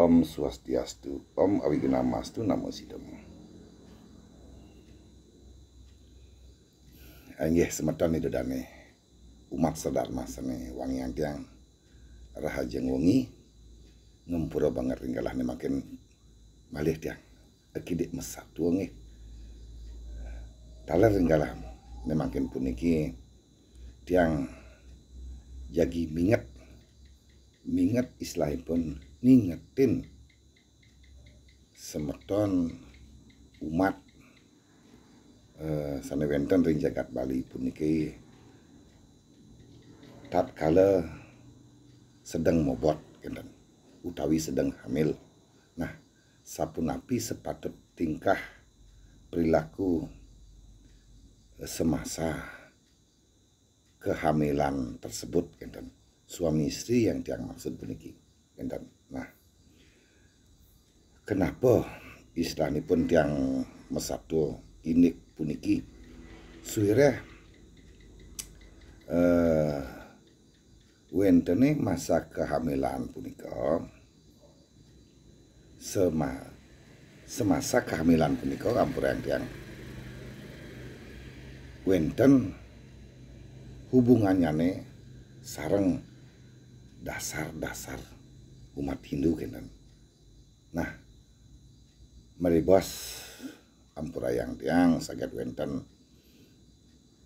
Om Swastiastu, Om Awigenamastu, Namo Sidamo. Anggih semeton itu dane umat sedharma sene wangian tiang rahajeng wengi ngempura banget ringgalah ne makin malih tiang akidik mesatu nggih. Taler ringgalah ne makin puniki tiang jagi minget istilahipun ngingetin semeton umat sane wenten ring jagat Bali puniki tatkala sedang mobot kenten utawi sedang hamil. Nah, sapunapi sepatut tingkah perilaku semasa kehamilan tersebut kenten suami istri yang tiang maksud puniki kenten. Nah, kenapa istilahipun tiang mesatu inik puniki suwireh wentene masa kehamilan punika semasa kehamilan punika ampura tiang wenten hubungannya sareng dasar-dasar umat Hindu kenten. Nah, meribos ampura yang tiang saged wenten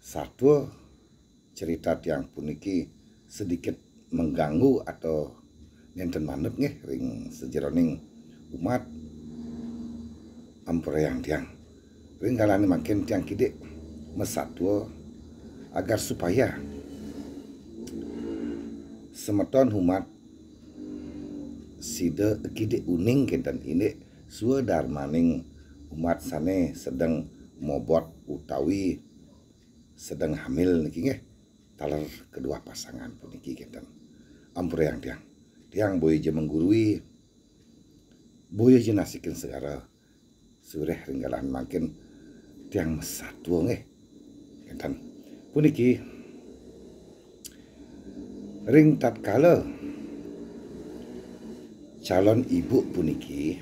satu cerita tiang puniki sedikit mengganggu atau nenten manep nggih ring sejeroning umat ampura yang tiang. Ring kalane makin tiang kidik mesatwa agar supaya semeton umat sida kidik uning kenten ini suwe darmaning umat sane sedang mobot utawi sedang hamil niki nggih taler kedua pasangan puniki kenten ampura yang tiang boy je menggurui boy je nasikin segara sureh ringgalan makin tiang mesatu nggih kenten puniki ring tatkala calon ibu puniki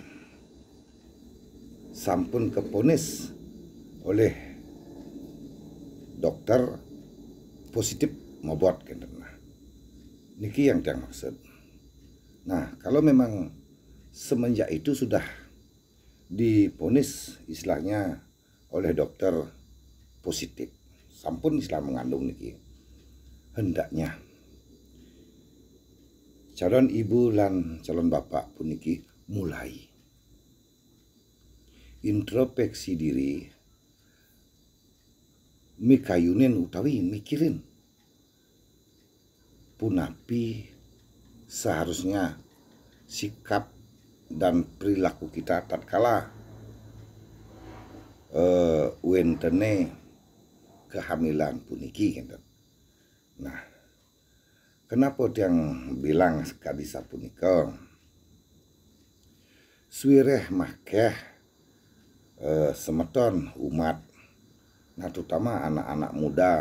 sampun keponis oleh dokter positif mobot kenten. Nah, niki yang tiang maksud. Nah, kalau memang semenjak itu sudah diponis istilahnya oleh dokter positif sampun istilah mengandung niki hendaknya calon ibu lan calon bapak puniki mulai introspeksi diri mikayunin utawi mikirin punapi seharusnya sikap dan perilaku kita tatkala wentene kehamilan puniki kenten. Nah, kenapa tiang bilang kadisa punika suwireh makeh semeton umat, nah terutama anak-anak muda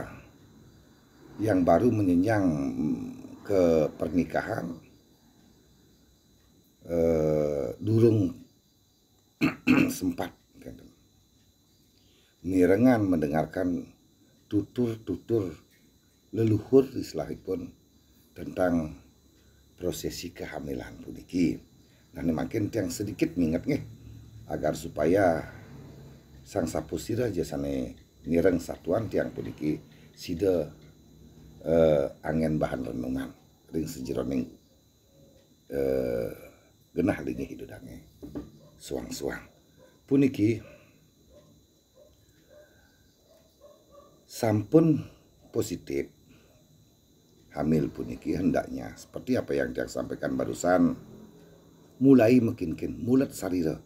yang baru menyenjang ke pernikahan durung sempat mirengan mendengarkan tutur-tutur leluhur istilahipun tentang prosesi kehamilan puniki. Nah, makin tiang sedikit minget nggih agar supaya sang sapusira jasane nireng satuan tiang puniki sida angen bahan renungan ring sejeroning genah linggih hidudange suang-suang puniki sampun positif hamil puniki hendaknya seperti apa yang tiang sampaikan barusan mulai mekinkin mulet sarira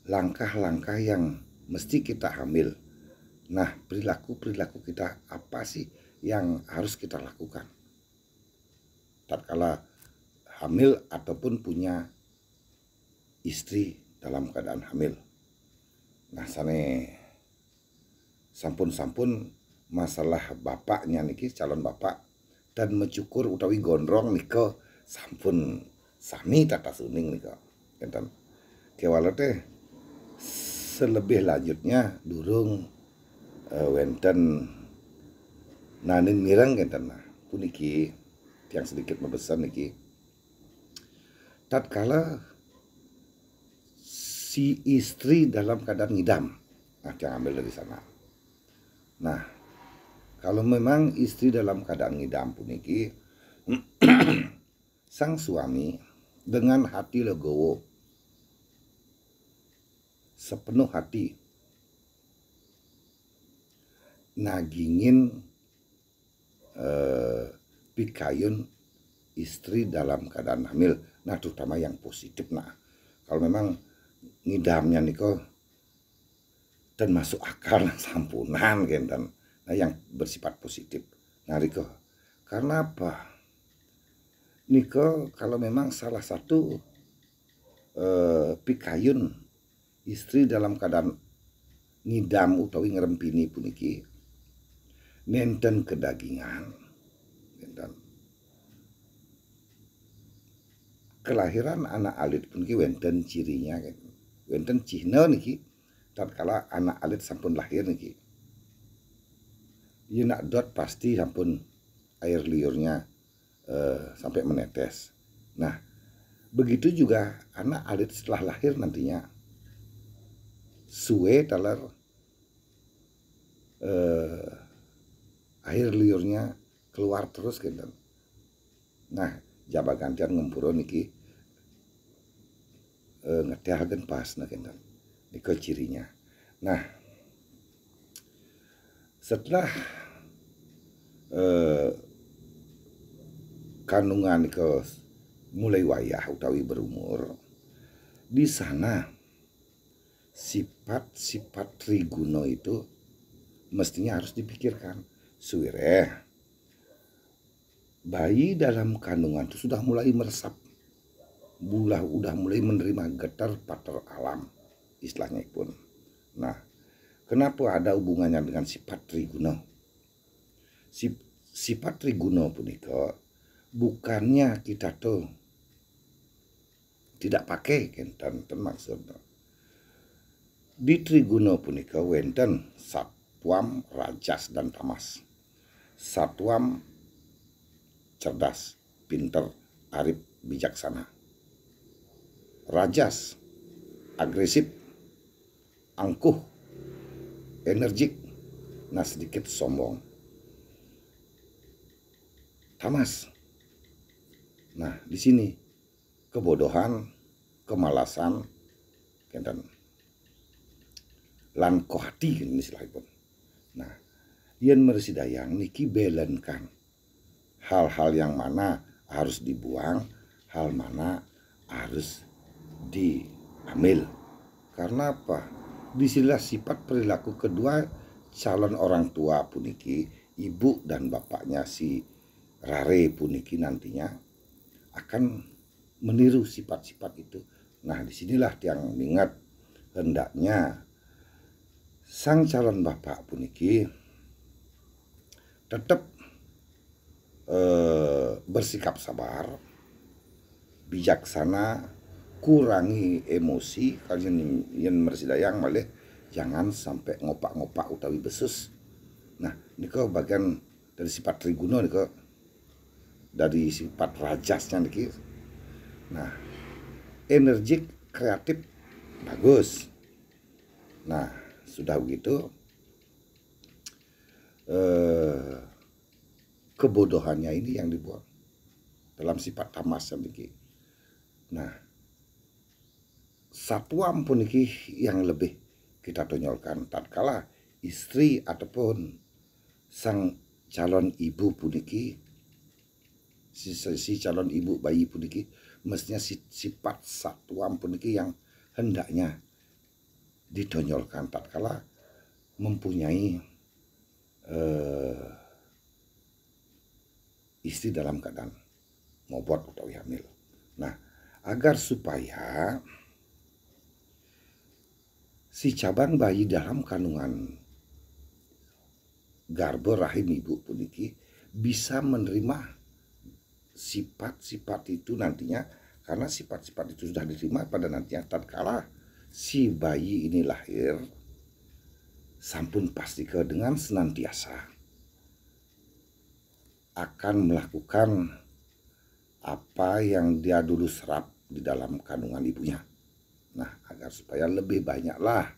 langkah-langkah yang mesti kita hamil. Nah, perilaku-perilaku kita apa sih yang harus kita lakukan tatkala hamil ataupun punya istri dalam keadaan hamil. Nah, sane sampun-sampun masalah bapaknya niki calon bapak dan mencukur utawi gondrong nika sampun sami tata suning nika. Enten. Kewala teh selebih lanjutnya durung wenten nanin mireng enten nah puniki yang sedikit membesar niki tatkala si istri dalam keadaan ngidam. Nah, yang ambil dari sana. Nah, kalau memang istri dalam keadaan ngidam puniki sang suami dengan hati legowo sepenuh hati nagingin pikayun istri dalam keadaan hamil. Nah, terutama yang positif. Nah, kalau memang ngidamnya niko dan masuk akal sampunan genten. Nah, yang bersifat positif. Nah, Riko, karena apa? Niko kalau memang salah satu pikayun istri dalam keadaan ngidam utawi ngerempini puniki nenten kedagingan nenten kelahiran anak alit puniki wenten cirinya kan wenten cihna niki tatkala anak alit sampun lahir niki yeuna dot pasti sampun air liurnya sampai menetes. Nah, begitu juga anak alit setelah lahir nantinya suwe talar air liurnya keluar terus gitu. Nah, jaba gantian ngempuro niki ngetehaken pas nah gitu. Niko cirinya. Nah, setelah kandungan niko mulai wayah utawi berumur di sana sifat-sifat triguno itu mestinya harus dipikirkan. Suwire bayi dalam kandungan itu sudah mulai meresap, udah mulai menerima getar pater alam istilahnya pun. Nah, kenapa ada hubungannya dengan sifat triguno? Sifat triguno punika bukannya kita tuh tidak pakai kenten maksudnya. Di triguno punika wenten satwam, rajas dan tamas. Satwam cerdas, pinter, arif, bijaksana. Rajas agresif, angkuh, energik, nah sedikit sombong. Tamas. Nah, di sini kebodohan, kemalasan, kenten lan kohati ini istilahipun. Nah, yen mersidayang niki belenkan hal-hal yang mana harus dibuang, hal mana harus diambil. Karena apa? Disinilah sifat perilaku kedua calon orang tua puniki, ibu dan bapaknya si Rare puniki nantinya akan meniru sifat-sifat itu. Nah, disinilah yang ingat hendaknya sang calon bapak puniki tetap bersikap sabar, bijaksana, kurangi emosi, kalian yang mersidayang malih jangan sampai ngopak-ngopak utawi besus. Nah, niko bagian dari sifat triguno niko dari sifat rajasnya niki. Nah, energik, kreatif, bagus. Nah, sudah begitu kebodohannya ini yang dibuang dalam sifat tamas niki. Nah, satwam puniki yang lebih kita tonjolkan tatkala istri ataupun sang calon ibu puniki si calon ibu bayi puniki mestinya sifat satwam puniki yang hendaknya ditonjolkan tatkala mempunyai istri dalam keadaan mobot utawi hamil. Nah, agar supaya si cabang bayi dalam kandungan garbo rahim ibu puniki bisa menerima sifat-sifat itu nantinya Karena sifat-sifat itu sudah diterima pada nantinya tatkala si bayi ini lahir, sampun pastike dengan senantiasa akan melakukan apa yang dia dulu serap di dalam kandungan ibunya. Nah, agar supaya lebih banyaklah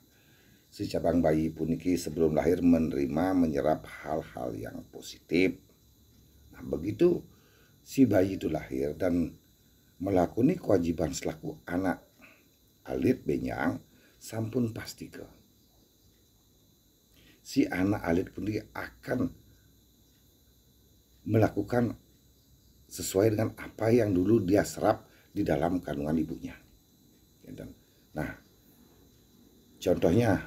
si cabang bayi puniki sebelum lahir menyerap hal-hal yang positif. Nah, begitu si bayi itu lahir dan melakoni kewajiban selaku anak alit benyang, sampun pastike si anak alit puniki akan melakukan sesuai dengan apa yang dulu dia serap di dalam kandungan ibunya. Nah, contohnya,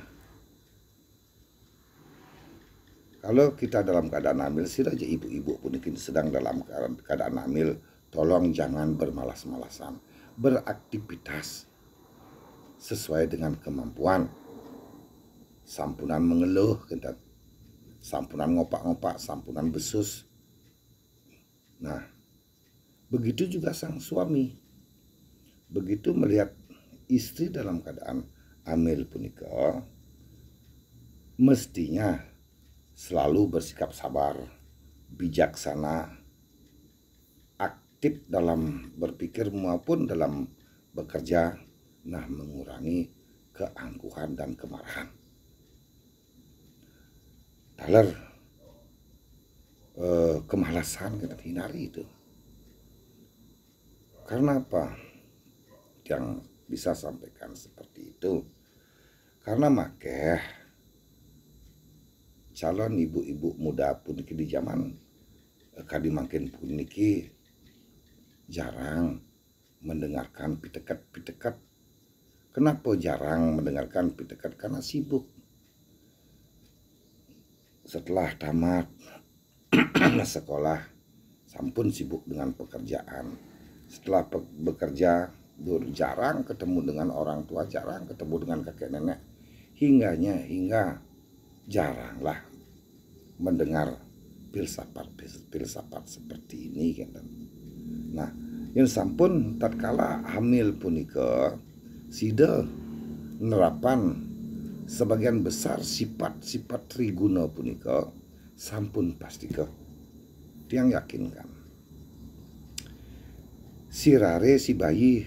kalau kita dalam keadaan hamil, saja ibu-ibu pun sedang dalam keadaan hamil, tolong jangan bermalas-malasan, beraktivitas sesuai dengan kemampuan. Sampunan mengeluh, sampunan ngopak-ngopak, sampunan besus. Nah, begitu juga sang suami. Begitu melihat istri dalam keadaan hamil punika, mestinya selalu bersikap sabar, bijaksana, aktif dalam berpikir maupun dalam bekerja, nah mengurangi keangkuhan dan kemarahan. Taler kemalasan kita hindari itu. Karena apa? Yang bisa sampaikan seperti itu. Karena makeh calon ibu-ibu muda puniki di zaman kadi makin puniki jarang mendengarkan pitekat-pitekat. Kenapa jarang mendengarkan pitekat? Karena sibuk. Setelah tamat sekolah, sampun sibuk dengan pekerjaan. Setelah bekerja, jarang ketemu dengan orang tua, jarang ketemu dengan kakek nenek. Hingga jaranglah mendengar filsafat seperti ini. Nah, yang sampun tatkala hamil punika sida nerapan sebagian besar sifat-sifat triguna punika sampun pastike tiang yakinkan sirare si bayi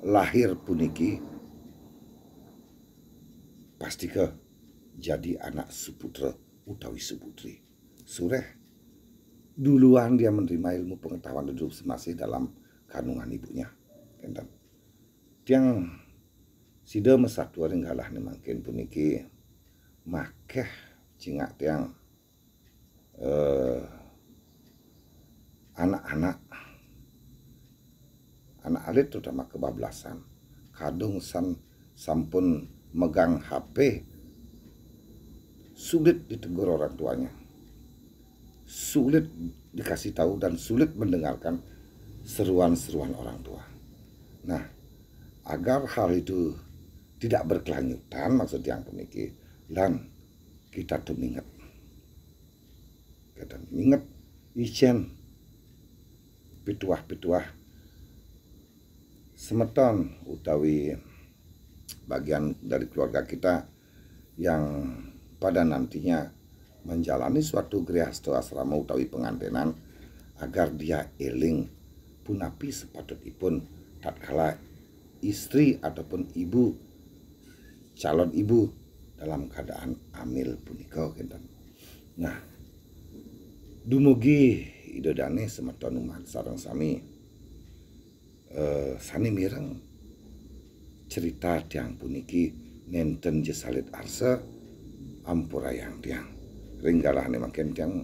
lahir puniki pastike jadi anak suputra utawi suputri. Sureh duluan dia menerima ilmu pengetahuan hidup masih dalam kandungan ibunya. Tiang sida mesatu ringgalah nih makin puniki makeh cingak tiang anak-anak alit terutama kebablasan kadung sampun megang HP, sulit ditegur orang tuanya, sulit dikasih tahu dan sulit mendengarkan seruan-seruan orang tua. Nah, agar hal itu tidak berkelanjutan, maksud yang puniki lan kita tuh minget ijen pituah-pituah semeton utawi bagian dari keluarga kita yang pada nantinya menjalani suatu grihasta asrama utawi pengantenan, agar dia eling punapi sepatutipun tatkala istri ataupun ibu, calon ibu dalam keadaan hamil punika. Nah, dumugi idodane semeton umat sareng sami sani mireng cerita tiang puniki nenten jesalit arsa ampurayang tiang ringgalah makin tiang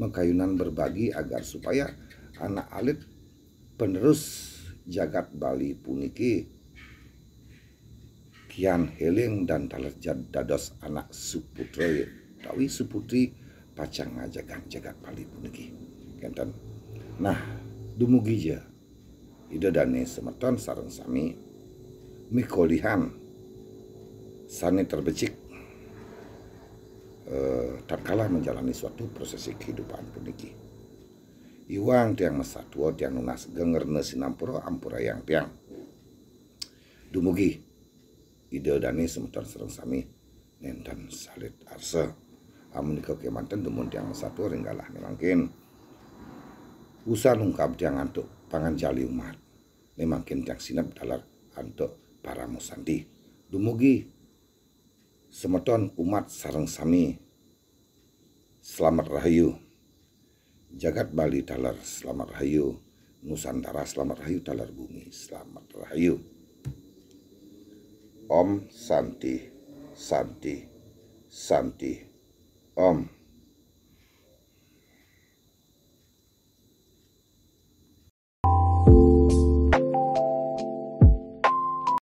mekayunan berbagi agar supaya anak alit penerus jagat Bali puniki kian heling dan talerjad dados anak suputra tawi suputri pacang jagat Bali puniki. Nah, dumugi je idodane semeton sareng sami mikolihan sani terbecik tatkala menjalani suatu prosesi kehidupan puniki. Iwang tiang masatwa tiang nunas gengerne sinampura ampura yang tiang. Dumugi ide dani semeton sereng sami nenten salit arsa. Amunika kemanten dumun tiang masatwa ringgalah nemangkin. Usaha nungkap tiang antuk pangan jali umat. Nemangkin tiang sinep dalar antuk para musandi. Dumugi semeton umat sareng sami. Selamat Rahayu. Jagat Bali talar selamat rahayu, Nusantara selamat rahayu, talar bumi selamat rahayu. Om Santi, Santi, Santi, Om.